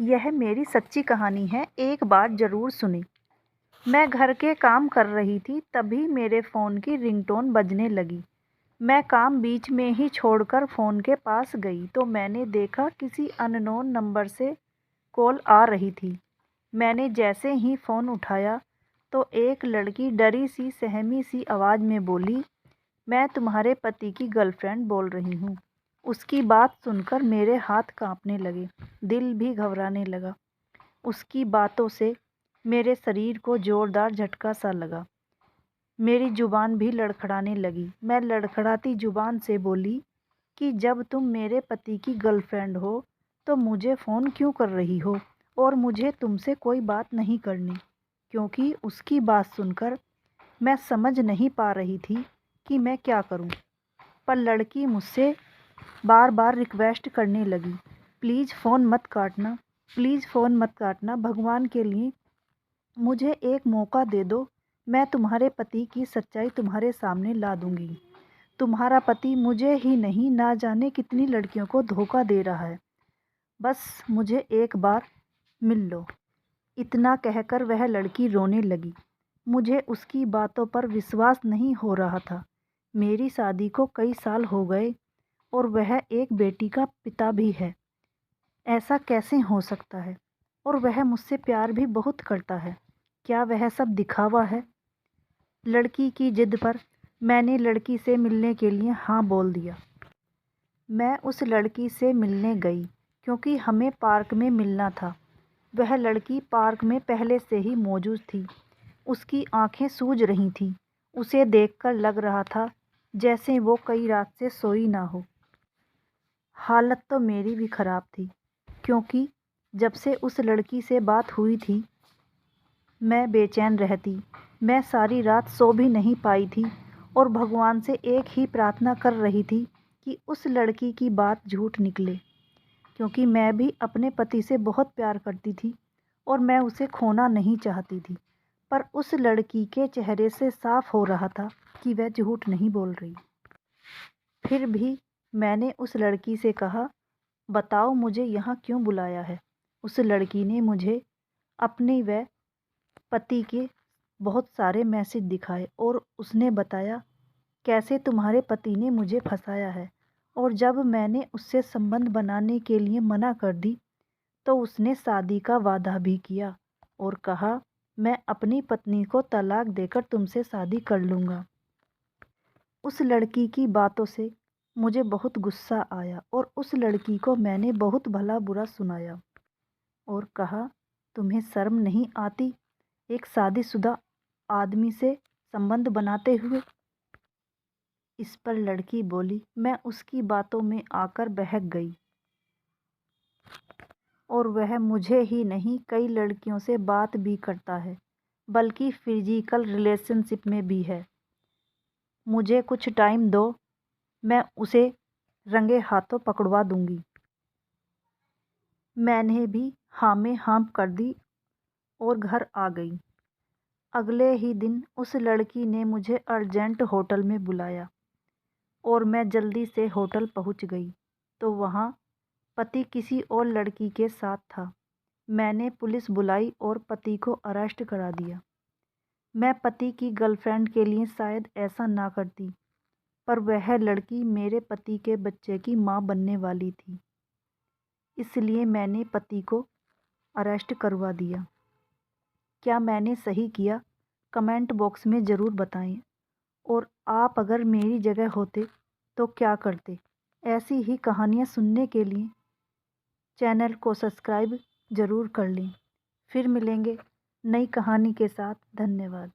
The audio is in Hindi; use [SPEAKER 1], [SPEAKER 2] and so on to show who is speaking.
[SPEAKER 1] यह मेरी सच्ची कहानी है, एक बार ज़रूर सुनें। मैं घर के काम कर रही थी, तभी मेरे फ़ोन की रिंगटोन बजने लगी। मैं काम बीच में ही छोड़कर फ़ोन के पास गई तो मैंने देखा किसी अननोन नंबर से कॉल आ रही थी। मैंने जैसे ही फ़ोन उठाया तो एक लड़की डरी सी सहमी सी आवाज़ में बोली, मैं तुम्हारे पति की गर्लफ्रेंड बोल रही हूँ। उसकी बात सुनकर मेरे हाथ कांपने लगे, दिल भी घबराने लगा। उसकी बातों से मेरे शरीर को ज़ोरदार झटका सा लगा। मेरी ज़ुबान भी लड़खड़ाने लगी। मैं लड़खड़ाती ज़ुबान से बोली कि जब तुम मेरे पति की गर्लफ्रेंड हो तो मुझे फ़ोन क्यों कर रही हो और मुझे तुमसे कोई बात नहीं करनी। क्योंकि उसकी बात सुनकर मैं समझ नहीं पा रही थी कि मैं क्या करूं। पर लड़की मुझसे बार बार रिक्वेस्ट करने लगी, प्लीज़ फ़ोन मत काटना, प्लीज़ फ़ोन मत काटना, भगवान के लिए मुझे एक मौका दे दो। मैं तुम्हारे पति की सच्चाई तुम्हारे सामने ला दूंगी। तुम्हारा पति मुझे ही नहीं, ना जाने कितनी लड़कियों को धोखा दे रहा है। बस मुझे एक बार मिल लो। इतना कहकर वह लड़की रोने लगी। मुझे उसकी बातों पर विश्वास नहीं हो रहा था। मेरी शादी को कई साल हो गए और वह एक बेटी का पिता भी है। ऐसा कैसे हो सकता है? और वह मुझसे प्यार भी बहुत करता है। क्या वह सब दिखावा है? लड़की की जिद पर मैंने लड़की से मिलने के लिए हाँ बोल दिया। मैं उस लड़की से मिलने गई क्योंकि हमें पार्क में मिलना था। वह लड़की पार्क में पहले से ही मौजूद थी। उसकी आंखें सूज रही थीं। उसे देखकर लग रहा था जैसे वो कई रात से सोई ना हो। हालत तो मेरी भी ख़राब थी क्योंकि जब से उस लड़की से बात हुई थी मैं बेचैन रहती। मैं सारी रात सो भी नहीं पाई थी और भगवान से एक ही प्रार्थना कर रही थी कि उस लड़की की बात झूठ निकले। क्योंकि मैं भी अपने पति से बहुत प्यार करती थी और मैं उसे खोना नहीं चाहती थी। पर उस लड़की के चेहरे से साफ हो रहा था कि वह झूठ नहीं बोल रही। फिर भी मैंने उस लड़की से कहा, बताओ मुझे यहाँ क्यों बुलाया है? उस लड़की ने मुझे अपने व पति के बहुत सारे मैसेज दिखाए और उसने बताया कैसे तुम्हारे पति ने मुझे फंसाया है। और जब मैंने उससे संबंध बनाने के लिए मना कर दी तो उसने शादी का वादा भी किया और कहा, मैं अपनी पत्नी को तलाक देकर तुमसे शादी कर लूँगा। उस लड़की की बातों से मुझे बहुत गुस्सा आया और उस लड़की को मैंने बहुत भला बुरा सुनाया और कहा, तुम्हें शर्म नहीं आती एक शादीशुदा आदमी से संबंध बनाते हुए? इस पर लड़की बोली, मैं उसकी बातों में आकर बहक गई और वह मुझे ही नहीं कई लड़कियों से बात भी करता है, बल्कि फिजिकल रिलेशनशिप में भी है। मुझे कुछ टाइम दो, मैं उसे रंगे हाथों पकड़वा दूंगी। मैंने भी हाँ में हाँ कर दी और घर आ गई। अगले ही दिन उस लड़की ने मुझे अर्जेंट होटल में बुलाया और मैं जल्दी से होटल पहुंच गई तो वहां पति किसी और लड़की के साथ था। मैंने पुलिस बुलाई और पति को अरेस्ट करा दिया। मैं पति की गर्लफ्रेंड के लिए शायद ऐसा ना करती, पर वह लड़की मेरे पति के बच्चे की मां बनने वाली थी। इसलिए मैंने पति को अरेस्ट करवा दिया। क्या मैंने सही किया? कमेंट बॉक्स में ज़रूर बताएं। और आप अगर मेरी जगह होते तो क्या करते? ऐसी ही कहानियाँ सुनने के लिए चैनल को सब्सक्राइब ज़रूर कर लें। फिर मिलेंगे नई कहानी के साथ। धन्यवाद।